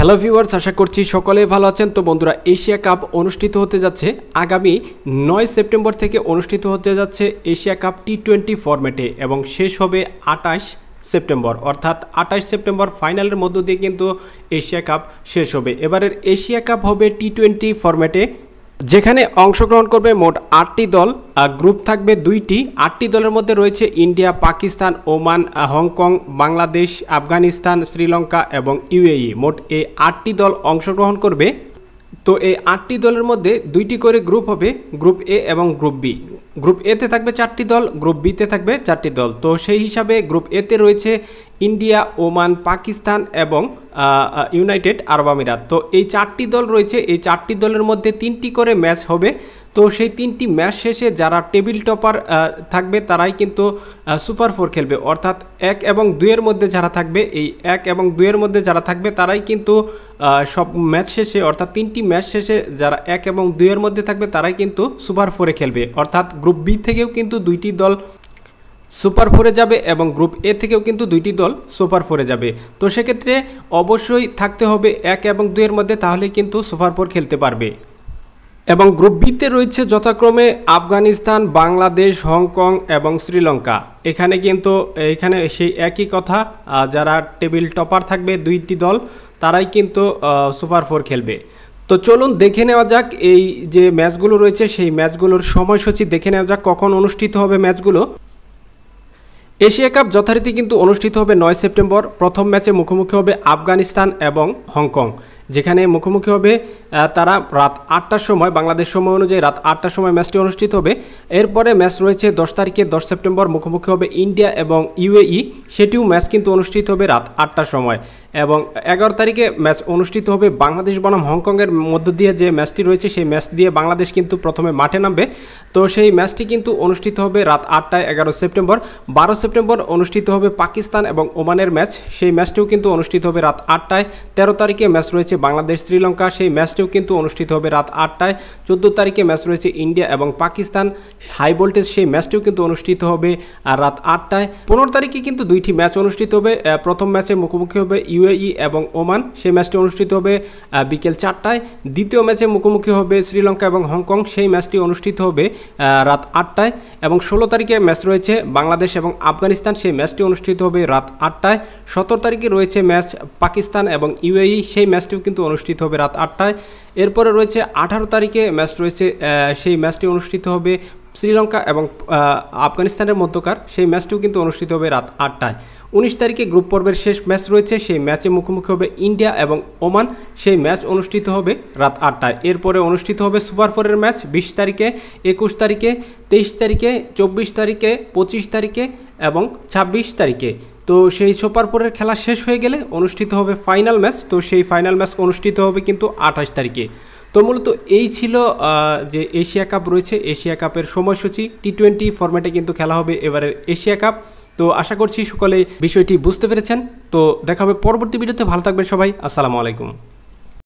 Hello viewers, আশা করছি সকলে ভালো আছেন। তো বন্ধুরা, এশিয়া কাপ অনুষ্ঠিত হতে যাচ্ছে আগামী 9 সেপ্টেম্বর থেকে অনুষ্ঠিত হতে যাচ্ছে এশিয়া কাপ টি-20 ফরম্যাটে এবং শেষ হবে 28 সেপ্টেম্বর, অর্থাৎ 28 সেপ্টেম্বর ফাইনালের মধ্য দিয়ে কিন্তু এশিয়া কাপ শেষ হবে। এবারের এশিয়া কাপ হবে টি-20 ফরম্যাটে, যেখানে অংশগ্রহণ করবে মোট 8টি দল। গ্রুপ থাকবে 2টি। 8টি দলের মধ্যে রয়েছে India, Pakistan, Oman, Hong Kong, Bangladesh, Afghanistan, Sri Lanka এবং ইউএই। মোট এই 8টি দল অংশগ্রহণ করবে। তো এই 8টি দলের মধ্যে 2টি করে গ্রুপ হবে, গ্রুপ এ এবং গ্রুপ বি। গ্রুপ এতে থাকবে 4টি দল, গ্রুপ বিতে থাকবে 4টি দল। তো সেই হিসাবে গ্রুপ এতে রয়েছে ইন্ডিয়া, ওমান, পাকিস্তান এবং ইউনাইটেড আরব আমিরাত। তো এই 4টি দল রয়েছে। এই 4টি দলের মধ্যে 3টি করে ম্যাচ হবে। তো সেই 3টি ম্যাচ শেষে যারা টেবিল টপার থাকবে তারাই কিন্তু সুপার 4 খেলবে, অর্থাৎ 1 এবং 2 এর মধ্যে যারা থাকবে, এই 1 এবং 2 এর মধ্যে যারা থাকবে তারাই কিন্তু সব ম্যাচ শেষে, অর্থাৎ 3টি ম্যাচ শেষে যারা 1 এবং 2 এর মধ্যে থাকবে তারাই কিন্তু সুপার 4-এ খেলবে। অর্থাৎ গ্রুপ বি থেকেও কিন্তু 2টি দল সুপার 4-এ যাবে এবং গ্রুপ এ থেকেও কিন্তু 2টি দল সুপার 4-এ যাবে। তো সেক্ষেত্রে অবশ্যই থাকতে হবে 1 এবং 2 এর মধ্যে, তাহলে কিন্তু সুপার 4 খেলতে পারবে। এবং গ্রুপ বিতে রয়েছে যথাক্রমে আফগানিস্তান, বাংলাদেশ, হংকং এবং শ্রীলঙ্কা। এখানে কিন্তু সেই একই কথা, যারা টেবিল টপার থাকবে 2টি দল তারাই কিন্তু সুপার 4 খেলবে। তো চলুন দেখে নেওয়া যাক এই যে ম্যাচগুলো রয়েছে সেই ম্যাচগুলোর সময়সূচি দেখে নেওয়া যাক কখন অনুষ্ঠিত হবে ম্যাচগুলো। এশিয়া কাপ যথারীতি কিন্তু অনুষ্ঠিত হবে 9 সেপ্টেম্বর। প্রথম ম্যাচে মুখোমুখি হবে আফগানিস্তান এবং হংকং, যেখানে মুখোমুখি হবে তারা রাত 8টার সময়, বাংলাদেশ সময় অনুযায়ী রাত 8টার সময় ম্যাচটি অনুষ্ঠিত হবে। এরপরে ম্যাচ রয়েছে 10 তারিখে, 10 সেপ্টেম্বর মুখোমুখি হবে ইন্ডিয়া এবং ইউএই। সেটিও ম্যাচ কিন্তু অনুষ্ঠিত হবে রাত 8টার সময়। এবং 11 তারিখে ম্যাচ অনুষ্ঠিত হবে বাংলাদেশ বনাম হংকংয়ের মধ্য দিয়ে যে ম্যাচটি রয়েছে সেই ম্যাচ দিয়ে বাংলাদেশ কিন্তু প্রথমে মাঠে নামবে। তো সেই ম্যাচটি কিন্তু অনুষ্ঠিত হবে রাত 8টায় 11 সেপ্টেম্বর। 12 সেপ্টেম্বর অনুষ্ঠিত হবে পাকিস্তান এবং ওমানের ম্যাচ, সেই ম্যাচটিও কিন্তু অনুষ্ঠিত হবে রাত 8টায়। 13 তারিখে ম্যাচ রয়েছে বাংলাদেশ শ্রীলঙ্কা, সেই ম্যাচটিও কিন্তু অনুষ্ঠিত হবে রাত 8টায়। 14 তারিখে ম্যাচ রয়েছে ইন্ডিয়া এবং পাকিস্তান হাই ভোল্টেজ, সেই ম্যাচটিও কিন্তু অনুষ্ঠিত হবে রাত 8টায়। 15 তারিখে কিন্তু 2টি ম্যাচ অনুষ্ঠিত হবে। প্রথম ম্যাচে মুখোমুখি হবে ইউএই এবং ওমান, সেই ম্যাচটি অনুষ্ঠিত হবে বিকেল 4টায়। দ্বিতীয় ম্যাচে মুখোমুখি হবে শ্রীলঙ্কা এবং হংকং, সেই ম্যাচটি অনুষ্ঠিত হবে রাত 8টায়। এবং 16 তারিখে ম্যাচ রয়েছে বাংলাদেশ এবং আফগানিস্তান, সেই ম্যাচটি অনুষ্ঠিত হবে রাত 8টায়। 17 তারিখে রয়েছে ম্যাচ পাকিস্তান এবং ইউএই, সেই ম্যাচটিও কিন্তু অনুষ্ঠিত হবে রাত 8টায়। এরপরে রয়েছে 18 তারিখে ম্যাচ রয়েছে, সেই ম্যাচটি অনুষ্ঠিত হবে শ্রীলঙ্কা এবং আফগানিস্তানের মধ্যকার, সেই ম্যাচটিও কিন্তু অনুষ্ঠিত হবে রাত 8টায়। 19 তারিখে গ্রুপ পর্বের শেষ ম্যাচ রয়েছে, সেই ম্যাচে মুখোমুখি হবে ইন্ডিয়া এবং ওমান, সেই ম্যাচ অনুষ্ঠিত হবে রাত 8টায়। এরপরে অনুষ্ঠিত হবে সুপার 4-এর ম্যাচ 20 তারিখে, 21 তারিখে, 23 তারিখে, 24 তারিখে, 25 তারিখে এবং 26 তারিখে। তো সেই সুপার 4-এর খেলা শেষ হয়ে গেলে অনুষ্ঠিত হবে ফাইনাল ম্যাচ। তো সেই ফাইনাল ম্যাচ অনুষ্ঠিত হবে কিন্তু 28 তারিখে। তো মূলত এই ছিল যে এশিয়া কাপ রয়েছে, এশিয়া কাপের সময়সূচি। টি-20 ফরম্যাটে কিন্তু খেলা হবে এবারের এশিয়া কাপ। তো আশা করছি সকলে বিষয়টি বুঝতে পেরেছেন। তো দেখা হবে পরবর্তী ভিডিওতে। ভালো থাকবেন সবাই। আসসালামু আলাইকুম।